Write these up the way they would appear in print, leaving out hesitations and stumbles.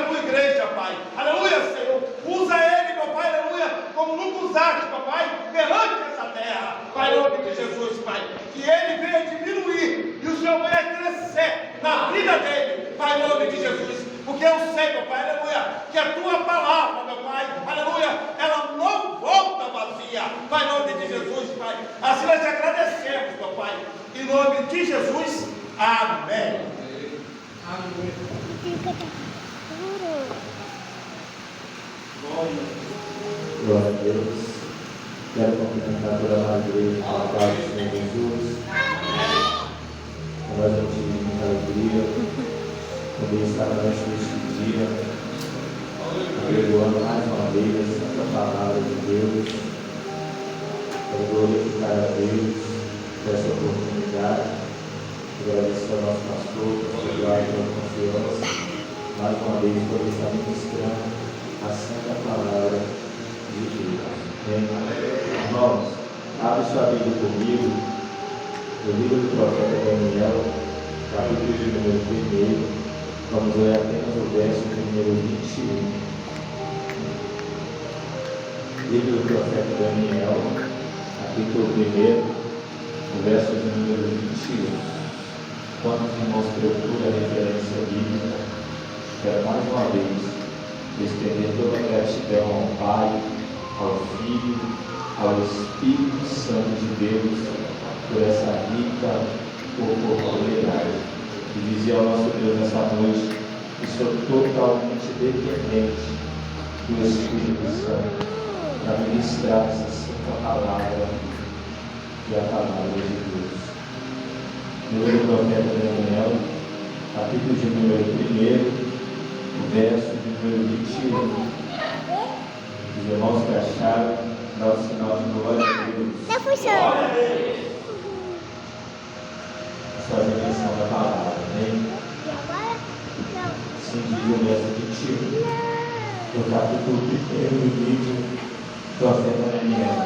tua igreja, Pai. Aleluia, Senhor. Usa ele, meu Pai, aleluia, como nunca usaste, papai, perante essa terra. Pai, em nome de Jesus, Pai. Que ele venha diminuir e o Senhor venha crescer na vida dele, Pai, em nome de Jesus. Porque eu sei, meu Pai, aleluia, que a tua palavra, meu Pai, aleluia, ela não volta vazia, Pai, em nome de Jesus, Pai. Assim nós te agradecemos, meu Pai, em nome de Jesus, amém. Amém. Glória a Deus. Quero cumprimentar toda a igreja com a paz do Senhor Jesus. Nós vamos ter muita alegria poder estar durante este dia, abençoando mais uma vez a palavra de Deus. Quero glorificar a Deus por essa oportunidade. Agradecer ao nosso pastor, por sua guarda e pela confiança. Mais uma vez, por estar ministrando a santa palavra de Deus. Irmãos, abre sua Bíblia comigo, no livro do profeta Daniel, capítulo de número 1. Vamos ler apenas o verso número 21. Livro do profeta Daniel, capítulo 1, o verso de número 21. Quando os irmãos procuram a referência bíblica, quero mais uma vez estender toda a gratidão ao Pai, ao Filho, ao Espírito Santo de Deus, por essa rica oportunidade. E dizer ao nosso Deus nessa noite que sou totalmente dependente do Espírito Santo para ministrar essa santa palavra, que é a palavra de Deus. No livro do profeta Daniel, capítulo de número 1, o verso de número 21. Os irmãos que acharam, dá o sinal de glória a Deus. Não funciona. Fazer menção da palavra, amém? Assim diz o verso 21, do capítulo 1 do livro do profeta Daniel.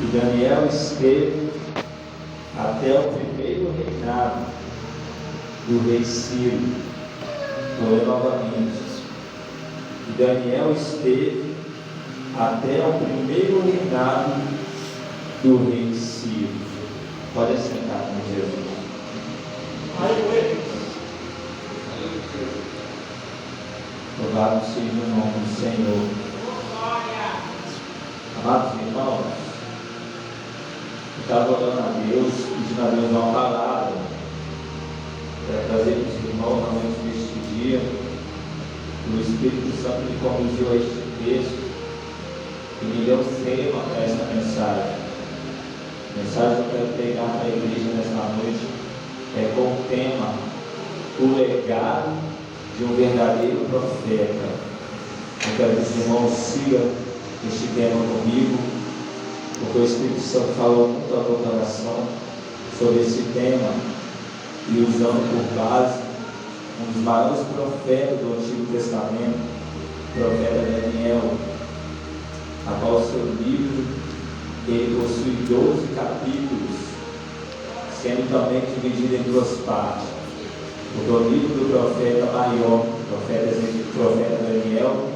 E Daniel esteve até o primeiro reinado do rei Ciro. Vou ler novamente. E Daniel esteve até o primeiro reinado do rei Ciro. Pode sentar com Jesus. Louvado seja o nome do Senhor. Amados irmãos, eu estava orando a Deus, pedindo a Deus uma palavra para trazer para os irmãos na noite deste dia. O Espírito Santo me conduziu a este texto e me deu tema para essa mensagem. A mensagem que eu quero pegar para a igreja nesta noite é com o tema: o legado de um verdadeiro profeta. Eu quero que os irmãos sigam este tema comigo, porque o Espírito Santo falou muito ao meu coração sobre esse tema, e usando por base um dos maiores profetas do Antigo Testamento, o profeta Daniel, a qual o seu livro ele possui 12 capítulos, sendo também dividido em duas partes. O livro do profeta maior, profeta Daniel,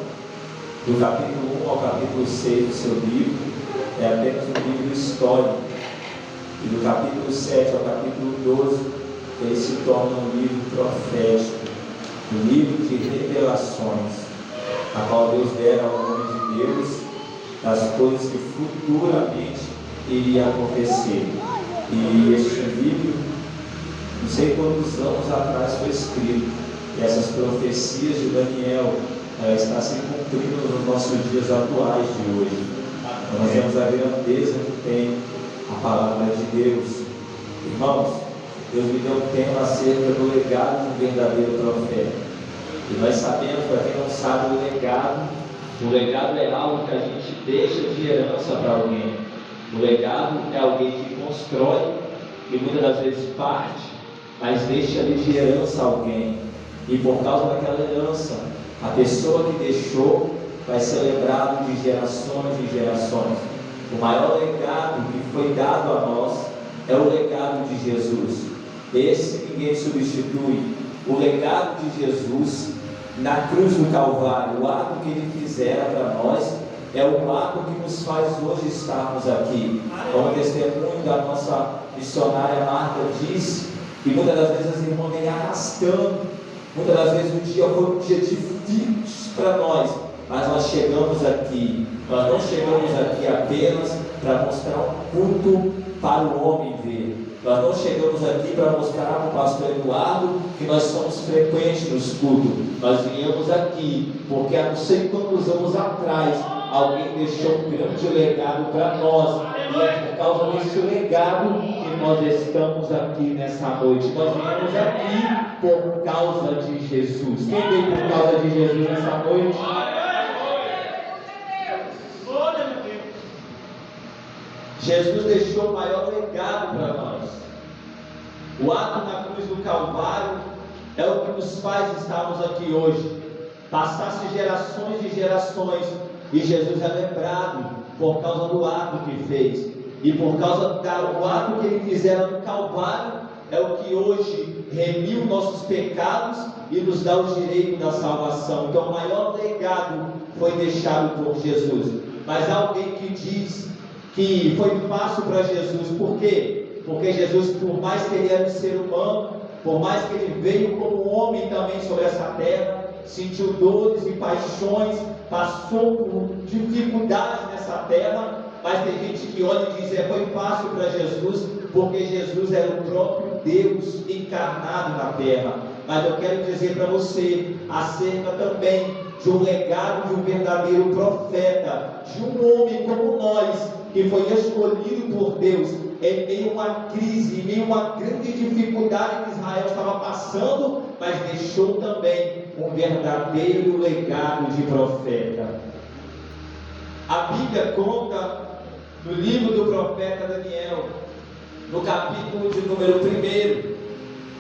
do capítulo 1 ao capítulo 6 do seu livro, é apenas um livro histórico. E do capítulo 7 ao capítulo 12, ele se torna um livro profético, um livro de revelações, a qual Deus dera ao homem de Deus das coisas que futuramente iria acontecer. E este livro, não sei quantos anos atrás foi escrito, e essas profecias de Daniel está se cumprindo nos nossos dias atuais de hoje. Então, nós vemos a grandeza que tem a palavra de Deus. Irmãos, Deus me deu um tema acerca do legado de um verdadeiro profeta. E nós sabemos, para quem não sabe, o legado é algo que a gente deixa de herança para alguém. O legado é alguém que constrói e muitas das vezes parte, mas deixa ali de herança alguém. E por causa daquela herança, a pessoa que deixou vai ser lembrado de gerações e gerações. O maior legado que foi dado a nós é o legado de Jesus. Esse ninguém substitui. O legado de Jesus na cruz do Calvário. O ato que Ele fizera para nós é o ato que nos faz hoje estarmos aqui. Como testemunho da nossa missionária Marta disse, que muitas das vezes as irmãs vêm arrastando, muitas das vezes o dia foi um dia difícil para nós, mas nós chegamos aqui. Nós não chegamos aqui apenas para mostrar um culto para o homem ver. Nós não chegamos aqui para mostrar para o pastor Eduardo que nós somos frequentes nos cultos. Nós viemos aqui porque há não sei quantos anos atrás alguém deixou um grande legado para nós. E é por causa desse legado que nós estamos aqui nessa noite. Nós viemos aqui por causa de Jesus. Quem veio por causa de Jesus nessa noite? Jesus deixou o maior legado para nós. O ato na cruz do Calvário é o que nos faz estarmos aqui hoje. Passasse gerações e gerações e Jesus é lembrado por causa do ato que fez. E por causa do ato que Ele fizera no Calvário é o que hoje remiu nossos pecados e nos dá o direito da salvação. Então o maior legado foi deixado por Jesus. Mas há alguém que diz que foi fácil para Jesus. Por quê? Porque Jesus, por mais que Ele era um ser humano, por mais que Ele veio como homem também sobre essa terra, sentiu dores e paixões, passou por dificuldades nessa terra, mas tem gente que olha e diz, foi fácil para Jesus, porque Jesus era o próprio Deus encarnado na terra. Mas eu quero dizer para você, acerca também de um legado de um verdadeiro profeta, de um homem como nós, que foi escolhido por Deus, em meio a uma crise, em meio a uma grande dificuldade que Israel estava passando, mas deixou também um verdadeiro legado de profeta. A Bíblia conta no livro do profeta Daniel, no capítulo de número 1,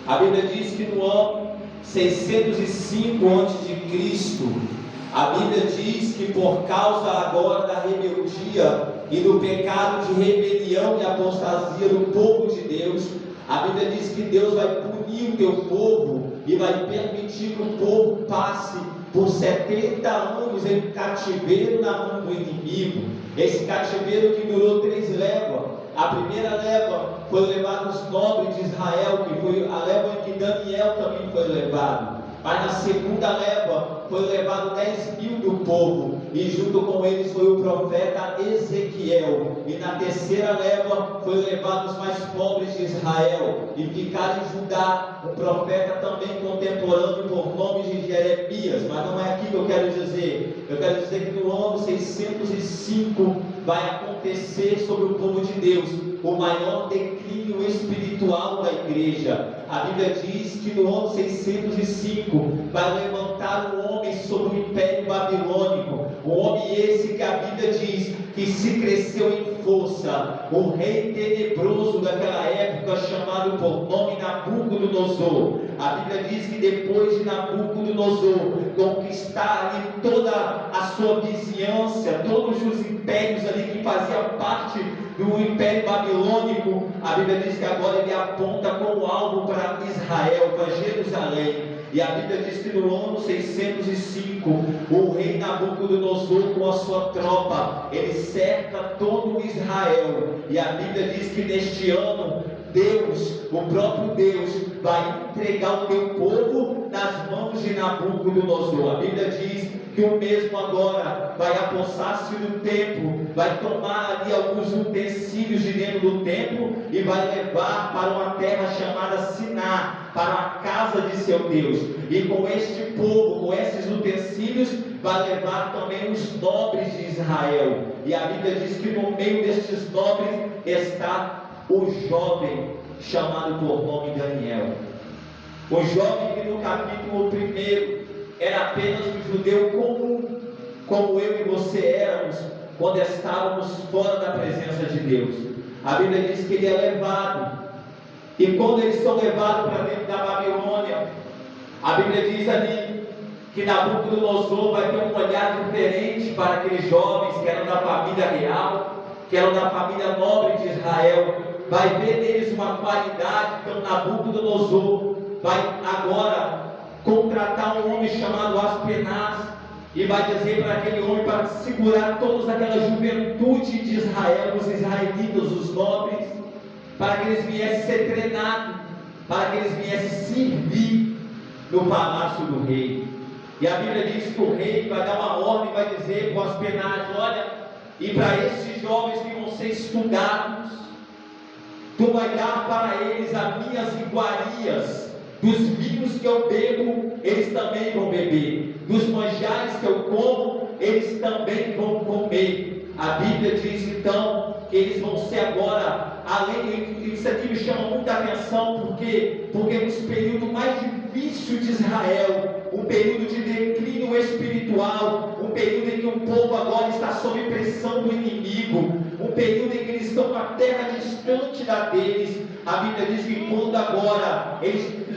a Bíblia diz que no ano 605 a.C., a Bíblia diz que por causa agora da rebeldia e do pecado de rebelião e apostasia do povo de Deus, a Bíblia diz que Deus vai punir o teu povo e vai permitir que o povo passe por 70 anos em cativeiro na mão do inimigo. Esse cativeiro que durou 3 léguas. A primeira leva foi levado os nobres de Israel, que foi a leva em que Daniel também foi levado. Mas na segunda leva foi levado 10.000 do povo, e junto com eles foi o profeta Ezequiel. E na terceira leva foi levado os mais pobres de Israel, e ficaram em Judá um profeta também contemporâneo por nome de Jeremias. Mas não é aqui que eu quero dizer. Eu quero dizer que no ano 605 vai acontecer sobre o povo de Deus o maior declínio espiritual da igreja. A Bíblia diz que no ano 605 vai levantar um homem sobre o Império Babilônico, um homem esse que a Bíblia diz que se cresceu em força, o rei tenebroso daquela época, chamado por nome Nabucodonosor. A Bíblia diz que depois de Nabucodonosor conquistar ali toda a sua vizinhança, todos os impérios ali que faziam parte do Império Babilônico, a Bíblia diz que agora ele aponta como alvo para Israel, para Jerusalém. E a Bíblia diz que no ano 605, o rei Nabucodonosor com a sua tropa, ele cerca todo Israel. E a Bíblia diz que neste ano, Deus, o próprio Deus, vai entregar o teu povo nas mãos de Nabucodonosor. A Bíblia diz que o mesmo agora vai apossar-se do templo, vai tomar ali alguns utensílios de dentro do templo e vai levar para uma terra chamada Siná, para a casa de seu Deus. E com este povo, com esses utensílios, vai levar também os nobres de Israel. E a Bíblia diz que no meio destes nobres está o jovem chamado por nome Daniel. O jovem que no capítulo 1 era apenas um judeu comum, como eu e você éramos quando estávamos fora da presença de Deus. A Bíblia diz que ele é levado, e quando eles são levados para dentro da Babilônia, a Bíblia diz ali que Nabucodonosor vai ter um olhar diferente para aqueles jovens que eram da família real, que eram da família nobre de Israel. Vai ver neles uma qualidade. Então Nabucodonosor vai agora contratar um homem chamado Aspenaz, e vai dizer para aquele homem para segurar toda aquela juventude de Israel, os israelitas, os nobres, para que eles viessem ser treinados, para que eles viessem servir no palácio do rei. E a Bíblia diz que o rei vai dar uma ordem, vai dizer para o Aspenaz: olha, e para esses jovens que vão ser estudados, tu vai dar para eles as minhas iguarias, dos vinhos que eu bebo, eles também vão beber, dos manjares que eu como, eles também vão comer. A Bíblia diz então que eles vão ser agora, além, isso aqui me chama muita atenção, porque nos períodos mais difíceis de Israel, um período de declínio espiritual, um período em que o povo agora está sob pressão do inimigo, um período em que eles estão com a terra distante da deles. A Bíblia diz que quando agora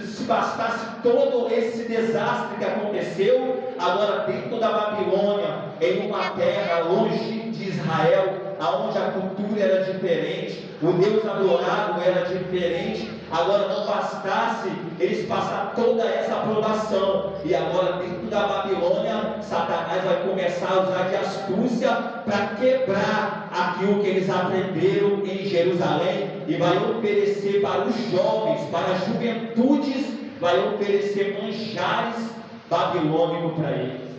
se bastasse todo esse desastre que aconteceu, agora dentro da Babilônia, em uma terra longe de Israel, aonde a cultura era diferente, o Deus adorado era diferente, agora não bastasse eles passar toda essa aprovação, e agora dentro da Babilônia, Satanás vai começar a usar de astúcia para quebrar aquilo que eles aprenderam em Jerusalém, e vai oferecer para os jovens, para as juventudes, vai oferecer manjares babilônicos para eles.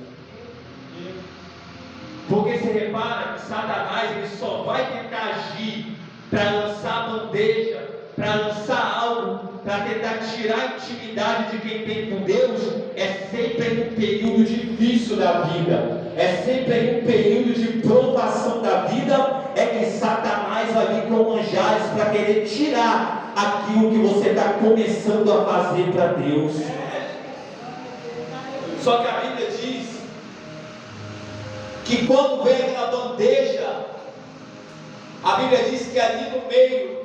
Porque se repara que Satanás ele só vai tentar agir para lançar bandeja, para lançar algo, para tentar tirar a intimidade de quem tem com Deus, é sempre em um período difícil da vida, é sempre em um período de provação da vida, é que Satanás vai vir com manjares para querer tirar aquilo que você está começando a fazer para Deus. Só que a Bíblia diz que quando vem aquela bandeja, a Bíblia diz que ali no meio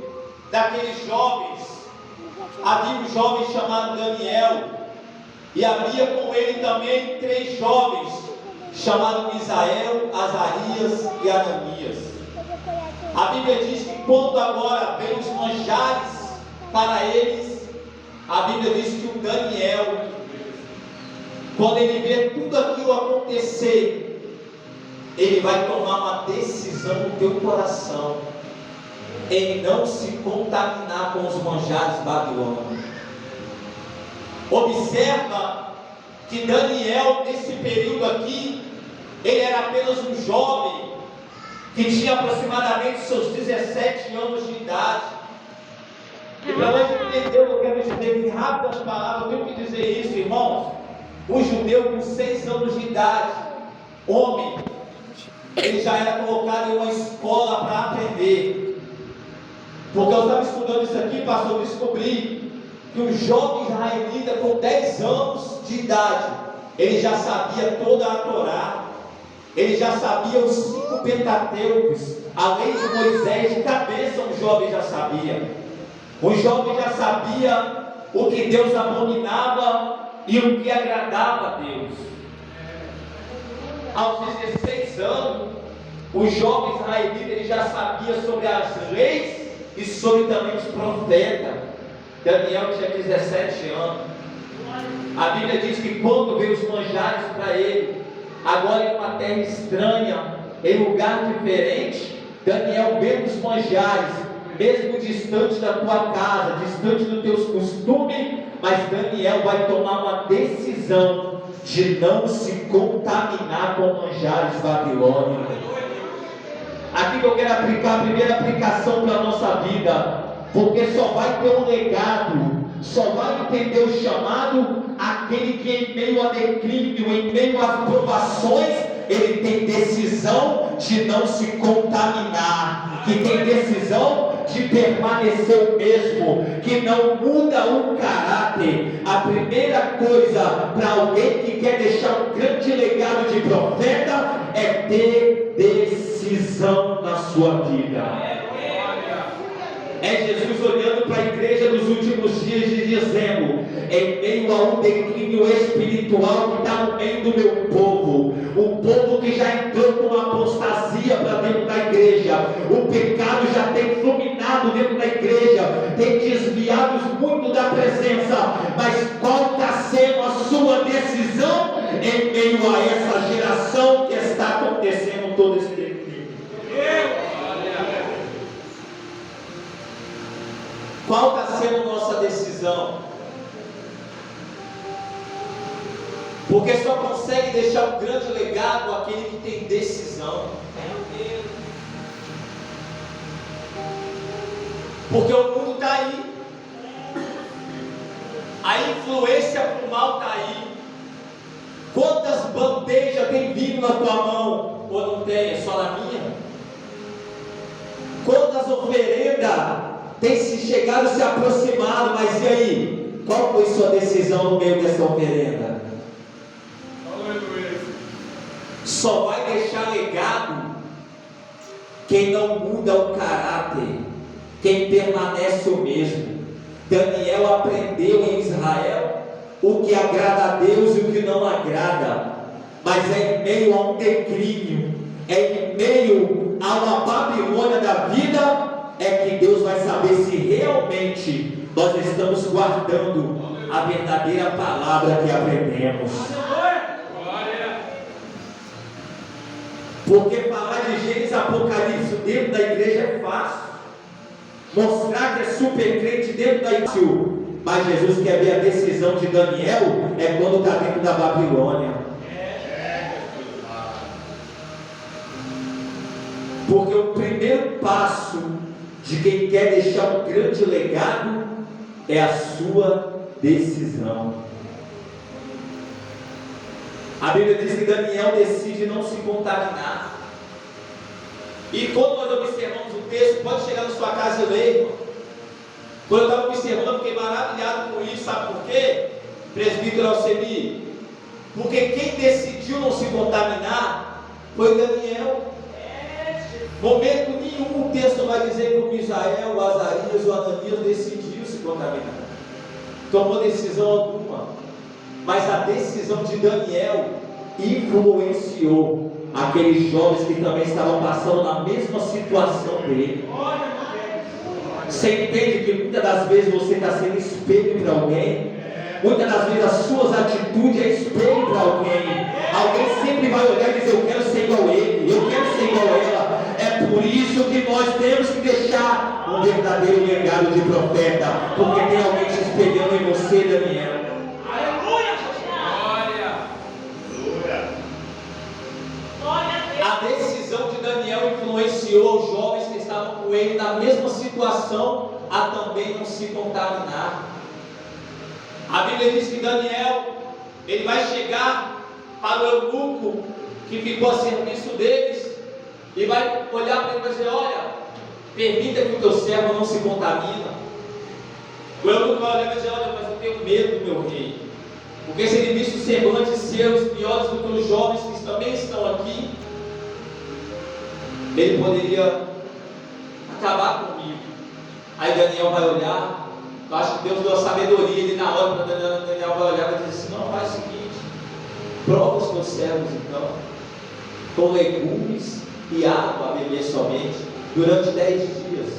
daqueles jovens, havia um jovem chamado Daniel, e havia com ele também 3 jovens, chamados Misael, Azarias e Ananias. A Bíblia diz que quando agora vem os manjares para eles, a Bíblia diz que o Daniel, quando ele vê tudo aquilo acontecer, ele vai tomar uma decisão no teu coração, em não se contaminar com os manjares babilônicos. Observa que Daniel, nesse período aqui, ele era apenas um jovem, que tinha aproximadamente seus 17 anos de idade. E para nós entender, eu quero dizer em rápidas palavras, eu tenho que dizer isso, irmãos. O judeu com 6 anos de idade, homem, ele já era colocado em uma escola para aprender. Porque eu estava estudando isso aqui, pastor, eu descobri que um jovem israelita com 10 anos de idade, ele já sabia toda a Torá, ele já sabia os 5 Pentateucos, a lei de Moisés, de cabeça um jovem já sabia. O jovem já sabia o que Deus abominava e o que agradava a Deus. Aos 16 anos, o jovem israelita ele já sabia sobre as leis e sobre também os profetas. Daniel tinha 17 anos. A Bíblia diz que quando veio os manjares para ele, agora em uma terra estranha, em lugar diferente, Daniel vê os manjares, mesmo distante da tua casa, distante dos teus costumes, mas Daniel vai tomar uma decisão de não se contaminar com manjares babilônicos. Aqui que eu quero aplicar a primeira aplicação para a nossa vida, porque só vai ter um legado, só vai entender o chamado aquele que em meio a declínio, em meio às provações, ele tem decisão de não se contaminar, que tem decisão de permanecer o mesmo, que não muda o caráter. A primeira coisa para alguém que quer deixar um grande legado de profeta é ter decisão na sua vida. É Jesus olhando para a igreja nos últimos dias e dizendo: em meio a um declínio espiritual que está no meio do meu povo, o povo que já entrou com uma apostasia para dentro da igreja, o pecado já tem fulminado dentro da igreja, tem desviado muito da presença, mas qual está sendo a sua Porque só consegue deixar um grande legado aquele que tem decisão. Porque o mundo está aí, a influência para o mal está aí. Quantas bandejas tem vindo na tua mão? Ou não tem? É só na minha? Quantas oferendas tem se chegado, se aproximado? Mas e aí? Qual foi sua decisão no meio dessa oferenda? Só vai deixar legado quem não muda o caráter, quem permanece o mesmo. Daniel aprendeu em Israel o que agrada a Deus e o que não agrada, mas é em meio a um declínio, é em meio a uma Babilônia da vida, é que Deus vai saber se realmente nós estamos guardando a verdadeira palavra que aprendemos. Porque falar de Gênesis e Apocalipse dentro da igreja é fácil, mostrar que é super crente dentro da igreja. Mas Jesus quer ver a decisão de Daniel é quando está dentro da Babilônia. Porque o primeiro passo de quem quer deixar um grande legado é a sua decisão. A Bíblia diz que Daniel decide não se contaminar. E quando nós observamos o texto, pode chegar na sua casa e ler, irmão. Quando eu estava observando, eu fiquei maravilhado com isso. Sabe por quê? Presbítero Alcemi? Porque quem decidiu não se contaminar foi Daniel. Momento nenhum o texto vai dizer que o Misael, o Azarias, o Ananias decidiu se contaminar. Tomou decisão alguma. Mas a decisão de Daniel influenciou aqueles jovens que também estavam passando na mesma situação dele. Você entende que muitas das vezes você está sendo espelho para alguém? Muitas das vezes as suas atitudes é espelho para alguém. Alguém sempre vai olhar e dizer: eu quero ser igual a ele, eu quero ser igual a ela. É por isso que nós temos que deixar um verdadeiro legado de profeta, porque tem alguém te espelhando em você, Daniel. A decisão de Daniel influenciou os jovens que estavam com ele na mesma situação a também não se contaminar. A Bíblia diz que Daniel, ele vai chegar para o eunuco que ficou a serviço deles e vai olhar para ele e vai dizer: olha, permita que o teu servo não se contamine. O eunuco vai olhar e vai dizer: olha, mas eu tenho medo do meu rei, porque se ele visse os semblantes seus piores do que os jovens que também estão aqui, ele poderia acabar comigo. Aí Daniel vai olhar, eu acho que Deus deu a sabedoria, ele na hora para Daniel vai olhar e vai dizer assim: não, faz o seguinte, prova os teus servos então, com legumes e água a beber somente, durante 10 dias,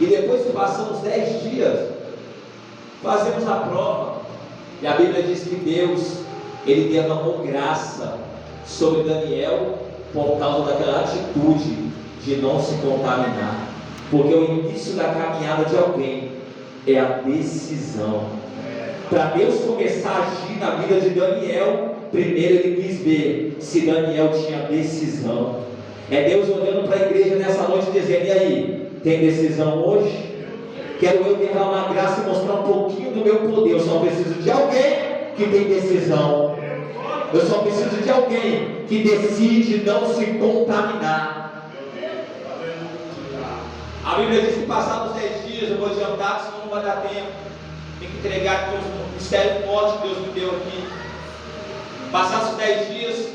e depois que passamos 10 dias, fazemos a prova. E a Bíblia diz que Deus, ele derramou graça sobre Daniel, por causa daquela atitude de não se contaminar. Porque o início da caminhada de alguém é a decisão. Para Deus começar a agir na vida de Daniel, primeiro ele quis ver se Daniel tinha decisão. É Deus olhando para a igreja nessa noite dizendo: e aí, tem decisão hoje? Quero eu derramar graça e mostrar um pouquinho do meu poder. Eu só preciso de alguém que tem decisão. Eu só preciso de alguém que decide não se contaminar. A Bíblia diz que passados 10 dias, eu vou adiantar, senão não vai dar tempo. Tem que entregar aqui um mistério forte que Deus me deu aqui. Passados os 10 dias,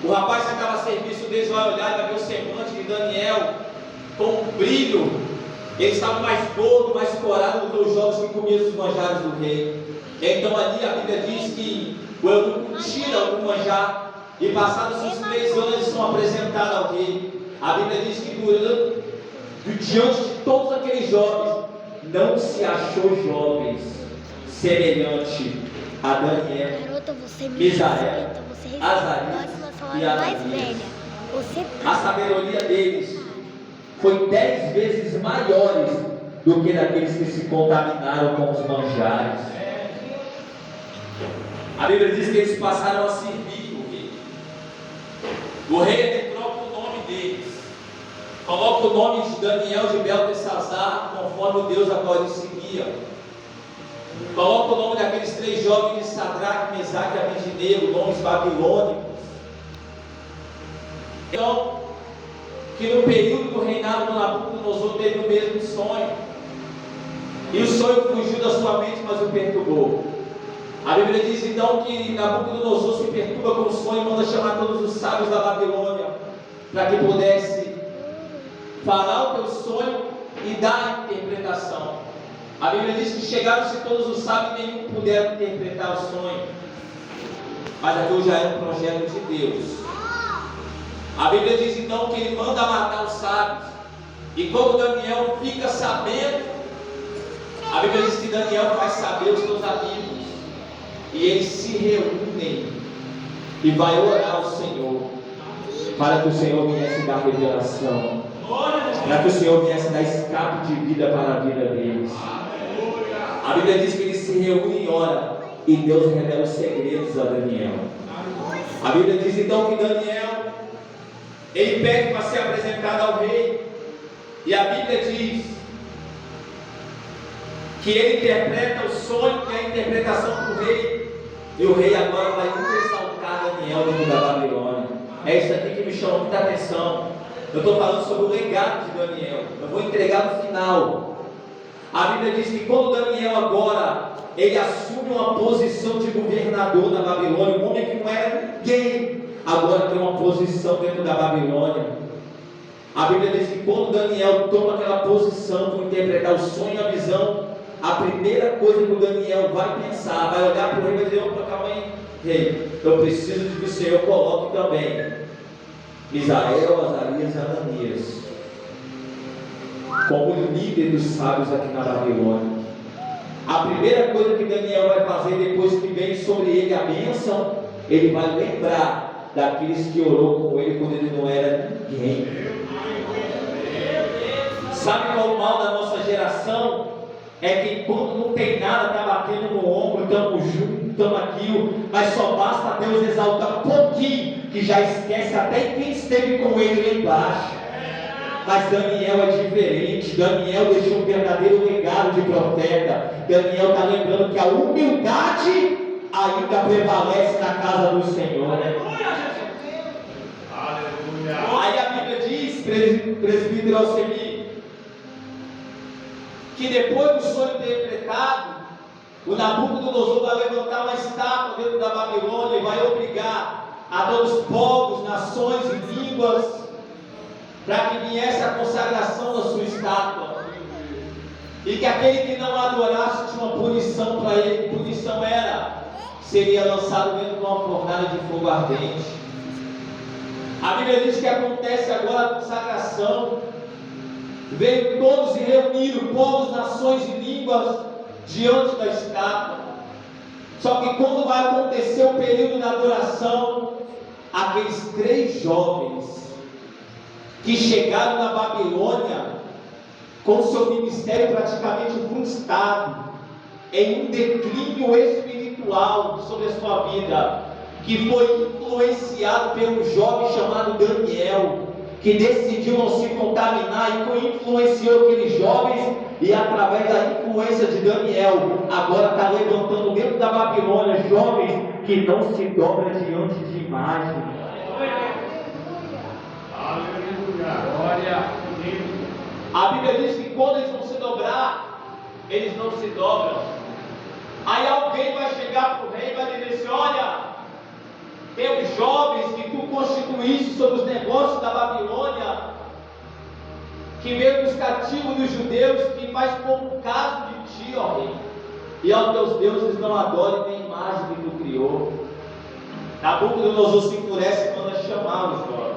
o rapaz que estava a serviço deles vai olhar e vai ver o semblante de Daniel com um brilho. Ele estava mais gordo, mais corado do que os jovens que comiam os manjares do rei. Então ali a Bíblia diz que o eunuco tira o manjar, e passados os 3 anos eles são apresentados ao rei. A Bíblia diz que diante de todos aqueles jovens, não se achou jovens semelhante a Daniel, Misael, Azarias e Ananias. A sabedoria deles foi 10 vezes maiores do que daqueles que se contaminaram com os manjares. A Bíblia diz que eles passaram a servir o rei. O rei ele troca o nome deles, coloca o nome de Daniel de Beltesazar, conforme o Deus a qual ele seguia. Coloca o nome daqueles 3 jovens de Sadraque, Mesaque e Abednego, nomes babilônicos. Então, que no período do reinado do Nabucodonosor teve o mesmo sonho. E o sonho fugiu da sua mente, mas o perturbou. A Bíblia diz então que Nabucodonosor se perturba com o sonho e manda chamar todos os sábios da Babilônia, para que pudesse falar o teu sonho e dar a interpretação. A Bíblia diz que chegaram-se todos os sábios e nenhum puderam interpretar o sonho. Mas aquilo já era um projeto de Deus. A Bíblia diz então que ele manda matar os sábios. E quando Daniel fica sabendo, a Bíblia diz que Daniel faz saber os seus amigos. E eles se reúnem e vai orar ao Senhor, para que o Senhor viesse dar revelação, para que o Senhor viesse dar escape de vida para a vida deles. A Bíblia diz que eles se reúnem e oram, e Deus revela os segredos a Daniel. A Bíblia diz então que Daniel, ele pede para ser apresentado ao rei, e a Bíblia diz que ele interpreta o sonho, que é a interpretação do rei, e o rei agora vai exaltar Daniel dentro da Babilônia. É isso aqui que me chama muita atenção. Eu estou falando sobre o legado de Daniel, eu vou entregar no final. A Bíblia diz que quando Daniel agora, ele assume uma posição de governador da Babilônia, um homem que não era ninguém, agora tem uma posição dentro da Babilônia. A Bíblia diz que quando Daniel toma aquela posição para interpretar o sonho e a visão, a primeira coisa que o Daniel vai pensar, vai olhar para o rei e vai dizer: opa, calma aí, rei, eu preciso de que o Senhor coloque também Misael, Azarias e Ananias como líder dos sábios aqui na Babilônia. A primeira coisa que Daniel vai fazer depois que vem sobre ele a bênção, ele vai lembrar daqueles que orou com ele quando ele não era ninguém. Sabe qual é o mal da nossa geração? É que quando não tem nada, está batendo no ombro, estamos juntos, estamos aquilo, mas só basta Deus exaltar um pouquinho, que já esquece até quem esteve com ele lá embaixo. Mas Daniel é diferente. Daniel deixou um verdadeiro legado de profeta. Daniel está lembrando que a humildade ainda prevalece na casa do Senhor. Aleluia. Aí a Bíblia diz, presbítero Alcemir, que depois do sonho interpretado, o Nabucodonosor vai levantar uma estátua dentro da Babilônia e vai obrigar a todos os povos, nações e línguas, para que viesse a consagração da sua estátua, e que aquele que não adorasse tinha uma punição para ele. Que punição era? Seria lançado dentro de uma fornalha de fogo ardente. A Bíblia diz que acontece agora a consagração. Veio todos e reuniram povos, nações e línguas diante da estátua. Só que quando vai acontecer o período da adoração, aqueles 3 jovens que chegaram na Babilônia com seu ministério praticamente frustrado, em um declínio espiritual sobre a sua vida, que foi influenciado pelo jovem chamado Daniel, que decidiu não se contaminar e influenciou aqueles jovens, e através da influência de Daniel, agora está levantando dentro da Babilônia jovens que não se dobram diante de imagem. Glória a Deus. A Bíblia diz que quando eles vão se dobrar, eles não se dobram. Aí alguém vai chegar para o rei e vai dizer assim: olha, tem os jovens que tu constituíste sobre os negócios da Babilônia, que veio dos cativos dos judeus, que faz pouco caso de ti, ó rei, e aos teus deuses não adorem nem imagem que tu criou. Nabucodonosor se enfurece e manda chamar os jovens.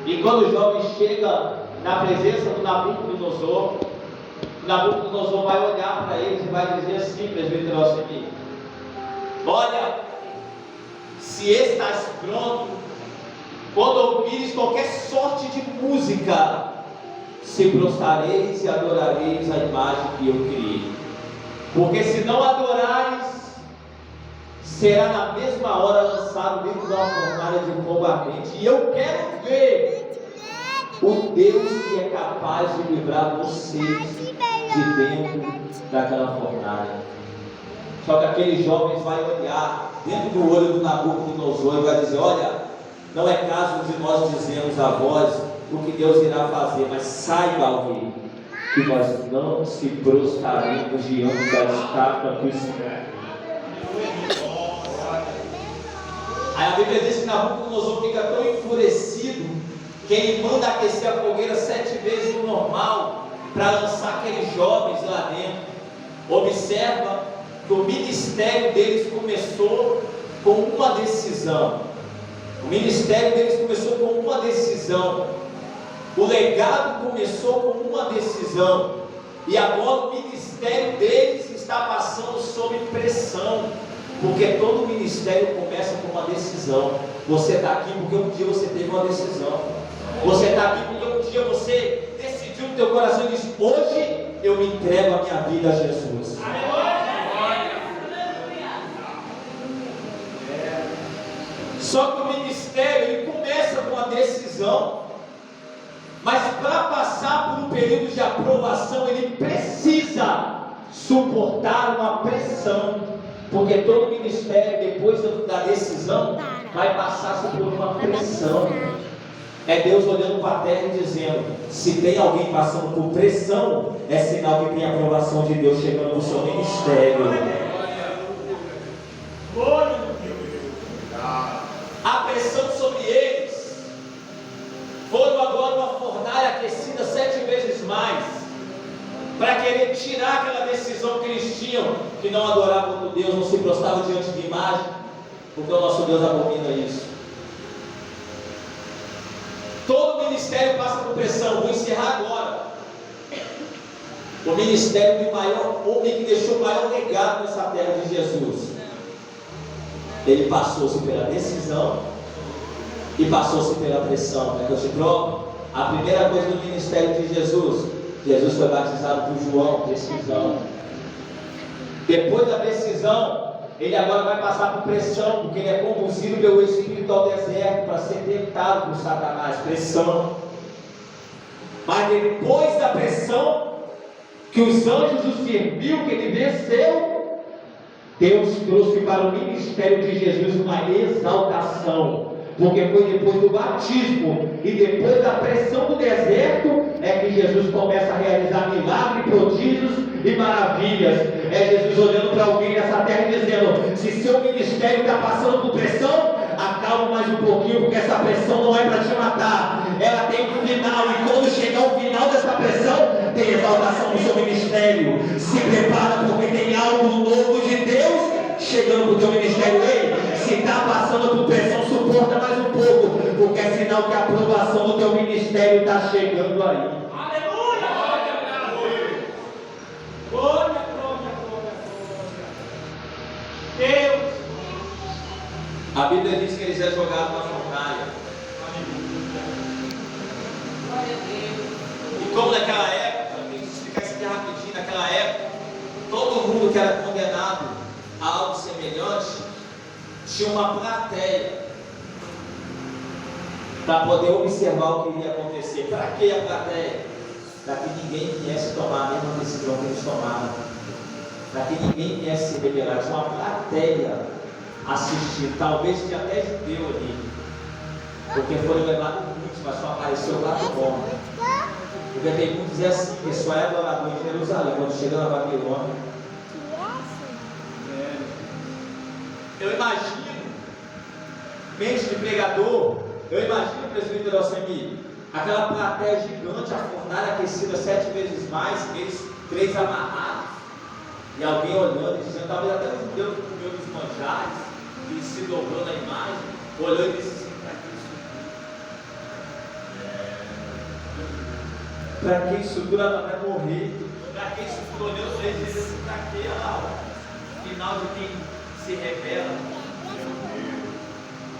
E quando o jovem chega na presença do Nabucodonosor, o Nabucodonosor vai olhar para eles e vai dizer assim, presbítero Alcemir: olha, se estás pronto, quando ouvires qualquer sorte de música, se prostrareis e adorareis a imagem que eu criei. Porque se não adorares, será na mesma hora lançado dentro de uma fornalha de fogo ardente. E eu quero ver o Deus que é capaz de livrar vocês de dentro daquela fornalha. Só que aqueles jovens vão olhar dentro do olho do Nabucodonosor e vai dizer: olha, não é caso de nós dizermos a vós o que Deus irá fazer, mas saiba alguém que nós não se prostraremos diante da estátua que o Senhor. Aí a Bíblia diz que Nabucodonosor fica tão enfurecido que ele manda aquecer a fogueira 7 vezes o normal para lançar aqueles jovens lá dentro. Observa que o ministério deles começou com uma decisão. O ministério deles começou com uma decisão. O legado começou com uma decisão. E agora o ministério deles está passando sob pressão. Porque todo ministério começa com uma decisão. Você está aqui porque um dia você teve uma decisão. Você está aqui porque um dia você decidiu no teu coração e disse: hoje eu me entrego a minha vida a Jesus. Só que o ministério ele começa com a decisão, mas para passar por um período de aprovação ele precisa suportar uma pressão, porque todo ministério depois da decisão vai passar por uma pressão. É Deus olhando para a terra e dizendo: se tem alguém passando por pressão, é sinal que tem a aprovação de Deus chegando no seu ministério. A pressão sobre eles foram agora uma fornalha aquecida 7 vezes mais, para querer tirar aquela decisão que eles tinham, que não adoravam outro Deus, não se prostravam diante de imagem, porque o nosso Deus abomina isso. Todo ministério passa por pressão. Vou encerrar agora. O ministério do maior homem que deixou o maior legado nessa terra de Jesus. Ele passou-se pela decisão e passou-se pela pressão. É que eu te provo. A primeira coisa do ministério de Jesus: Jesus foi batizado por João, decisão. Depois da decisão, ele agora vai passar por pressão, porque ele é conduzido pelo Espírito ao deserto para ser tentado por Satanás. Pressão. Mas depois da pressão, que os anjos o serviu, que ele venceu, Deus trouxe para o ministério de Jesus uma exaltação, porque foi depois do batismo e depois da pressão do deserto é que Jesus começa a realizar milagres, prodígios e maravilhas. É Jesus olhando para alguém nessa terra e dizendo: se seu ministério está passando por pressão, acalma mais um pouquinho, porque essa pressão não é para te matar, ela tem um final, e quando chegar o final dessa pressão, tem exaltação no seu ministério. Se prepara, porque tem algo novo de Deus chegando para o teu ministério. Ei, se está passando por pressão, suporta mais um pouco, porque é sinal que a aprovação do teu ministério está chegando aí. Aleluia! Glória, glória, glória, glória. Deus! A Bíblia diz que eles é jogado na fornalha. E como naquela época, tem que explicar isso aqui rapidinho, naquela época, todo mundo que era condenado a algo semelhante tinha uma plateia para poder observar o que iria acontecer. Para que a plateia? Para que ninguém viesse tomar a mesma decisão que eles tomaram, para que ninguém viesse se rebelar. Tinha uma plateia assistir, talvez tinha até judeu ali, porque foram levados muitos, mas só apareceu lá do bom. Porque tem muitos dizer assim, que só é adorador em Jerusalém, quando chega na Babilônia. Eu imagino, mente de pregador, eu imagino, presbítero Alcemir, aquela plateia gigante, a fornalha aquecida 7 vezes mais, eles 3 amarrados, e alguém olhando e dizendo, talvez até os judeus que comeu dos manjares, que se dobrou na imagem, olhando e disse assim: para que isso tudo ela vai morrer? Para que isso tudo? Olhando para eles e dizendo: para que ela? Final de quem se revela.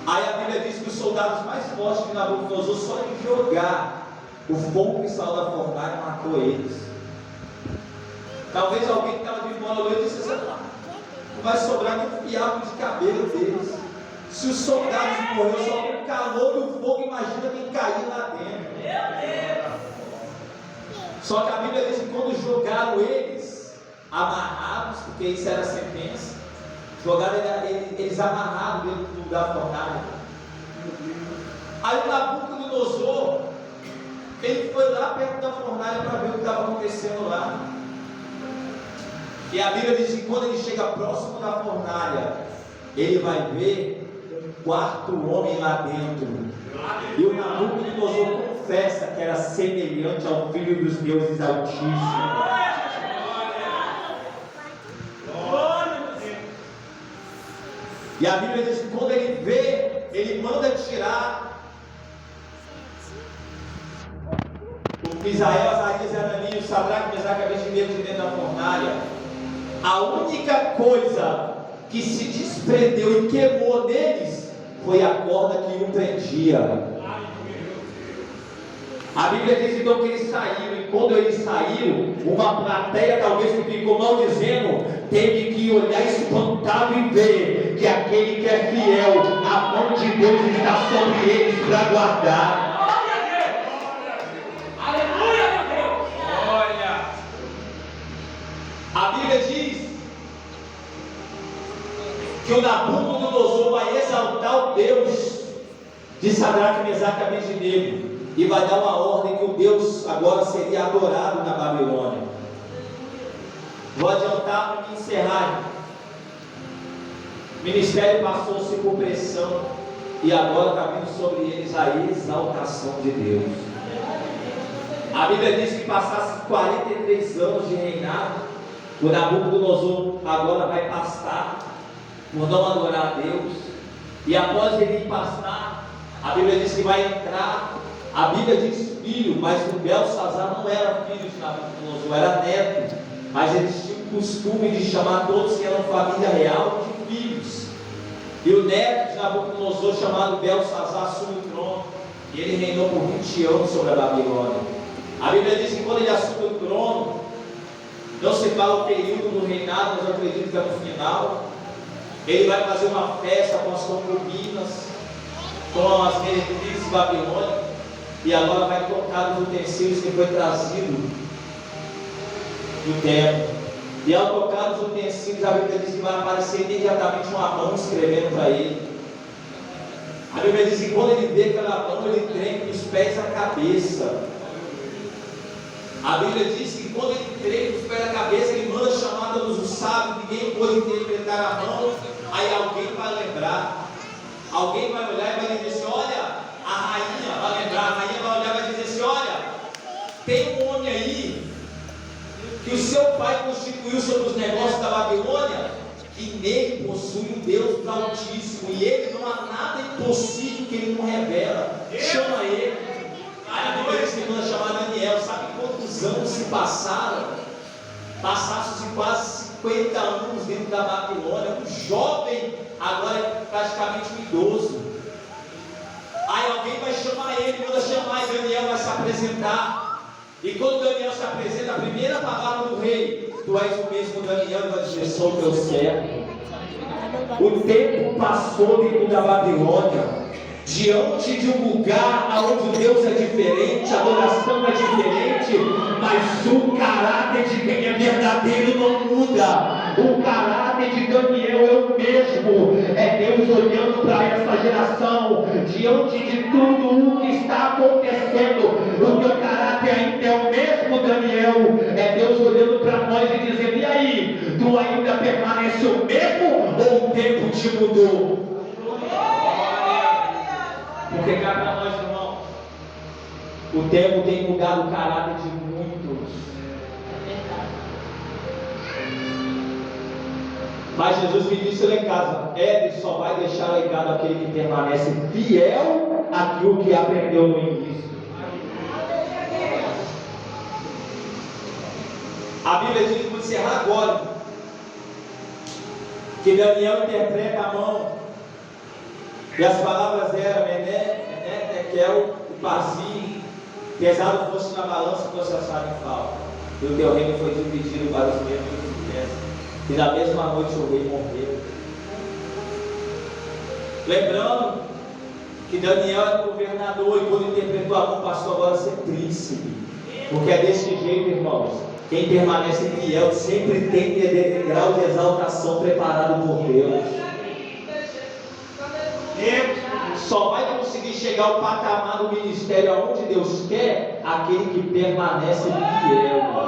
Aí a Bíblia diz que os soldados mais fortes de Nabucodonosor, só em jogar o fogo que saiu da fornalha, matou eles. Talvez alguém que estava de fora olhou e disse assim: não vai sobrar nem um fiapo de cabelo deles. Se os soldados morreram só com o calor do fogo, imagina quem caiu lá dentro. Só que a Bíblia diz que quando jogaram eles amarrados, porque isso era a sentença, jogaram eles amarrados dentro do lugar fornalha. Aí o Nabucodonosor, ele foi lá perto da fornalha para ver o que estava acontecendo lá. E a Bíblia diz que quando ele chega próximo da fornalha, ele vai ver um quarto homem lá dentro. E o Nabucodonosor confessa que era semelhante ao Filho dos deuses Altíssimos. E a Bíblia diz que quando ele vê, ele manda tirar o Misael, Azarias e Ananias, o Sadraque, Mesaque e Abednego de dentro da fornalha. A única coisa que se desprendeu e queimou neles foi a corda que o prendia. A Bíblia diz então que eles saíram, e quando eles saíram, uma plateia talvez que ficou maldizendo, teve que olhar espantado e ver que aquele que é fiel, a mão de Deus está sobre eles para guardar. Aleluia, meu Deus! Olha! A Bíblia diz que o Nabucodonosor vai exaltar o Deus de Sadraque, Mesaque e Abednego, e vai dar uma ordem que o Deus agora seria adorado na Babilônia. Vou adiantar para encerrar. O ministério passou-se por pressão, e agora está vindo sobre eles a exaltação de Deus. A Bíblia diz que passasse 43 anos de reinado, o Nabucodonosor agora vai pastar por não adorar a Deus. E após ele ir pastar, a Bíblia diz que vai entrar. A Bíblia diz filho, mas o Belsazar não era filho de Nabucodonosor, era neto. Mas eles tinham o costume de chamar todos que eram família real de filhos. E o neto de Nabucodonosor, chamado Belsazar, assume o trono. E ele reinou por 20 anos sobre a Babilônia. A Bíblia diz que quando ele assume o trono, não se fala o período do reinado, mas eu acredito que é no final. Ele vai fazer uma festa com as concubinas, com as meretrizes babilônicas, e agora vai tocar os utensílios que foi trazido do templo. E ao tocar os utensílios, a Bíblia diz que vai aparecer imediatamente uma mão escrevendo para ele. A Bíblia diz que quando ele vê aquela mão, ele treme dos pés à cabeça. A Bíblia diz que quando ele treme dos pés à cabeça, ele manda chamar todos os sábios, ninguém pôde interpretar a mão. Aí alguém vai lembrar, alguém vai olhar e vai dizer assim: olha, a rainha vai lembrar, a rainha vai olhar e vai dizer assim: olha, tem um homem aí que o seu pai constituiu sobre os negócios da Babilônia, que nele possui o Deus do Altíssimo, e ele não há nada impossível que ele não revela. Chama ele. Aí a Bíblia diz que manda chamar Daniel. Sabe quantos anos se passaram? Passaram-se quase 50 anos dentro da Babilônia. Um jovem, agora é praticamente um idoso. Aí alguém vai chamar ele, manda chamar, e Daniel vai se apresentar. E quando Daniel se apresenta, a primeira palavra do rei: tu és o mesmo Daniel, vai dizer: sou teu servo. O tempo passou dentro da Babilônia, diante de um lugar onde Deus é diferente, a adoração é diferente, mas o caráter de quem é verdadeiro não muda. O caráter de Daniel é o mesmo. É Deus olhando para essa geração, diante de tudo o que está acontecendo, o teu caráter ainda é o mesmo, Daniel. É Deus olhando para nós e dizendo: e aí, tu ainda permanece o mesmo ou o tempo te mudou? Porque cabe a nós, irmão, o tempo tem mudado o caráter de muitos. Mas Jesus me disse lá em casa: Ele só vai deixar legado aquele que permanece fiel àquilo que aprendeu no início. A Bíblia diz, vou encerrar agora, que Daniel interpreta a mão, e as palavras eram: Mené, Tekel, Upazim, pesado fosse na balança, fosse assado em falta, e o teu reino foi dividido para os membros de peça. E na mesma noite o rei morreu. Lembrando que Daniel era governador e quando interpretou a mão passou agora a ser príncipe. Porque é desse jeito, irmãos. Quem permanece fiel sempre tem grau de exaltação preparado por Deus. Só vai conseguir chegar ao patamar do ministério aonde Deus quer aquele que permanece fiel.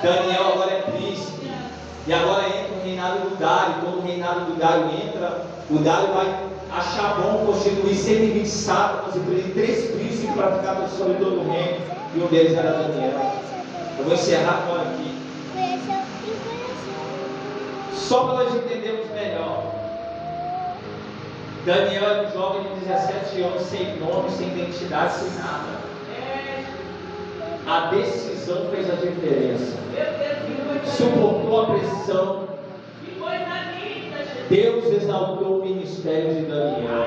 Daniel agora é príncipe. E agora entra o reinado do Dário. Quando o reinado do Dário entra, o Dário vai achar bom constituir 120 sátrapas e 3 príncipes para ficar sobre todo o reino. E um deles era Daniel. Eu vou encerrar agora aqui. Só para nós entendermos melhor. Daniel era um jovem de 17 anos, sem nome, sem identidade, sem nada. A decisão fez a diferença. Suportou a pressão. Deus exaltou o ministério de Daniel.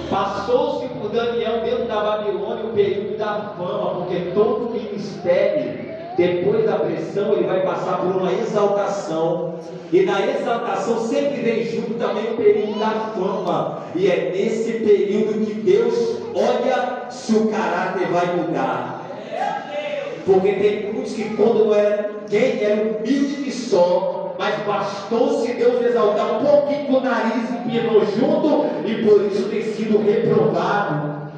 Passou-se por Daniel dentro da Babilônia o período da fama, porque todo ministério, depois da pressão, ele vai passar por uma exaltação. E na exaltação sempre vem junto também o período da fama. E é nesse período que Deus olha se o caráter vai mudar. Porque tem muitos que quando não era ninguém, era humilde de só, mas bastou-se Deus exaltar um pouquinho com o nariz empinou junto, e por isso tem sido reprovado.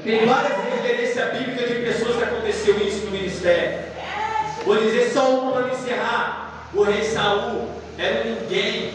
Tem várias referências bíblicas de pessoas que aconteceu isso no ministério. Vou dizer só uma para encerrar. O rei Saul era um ninguém,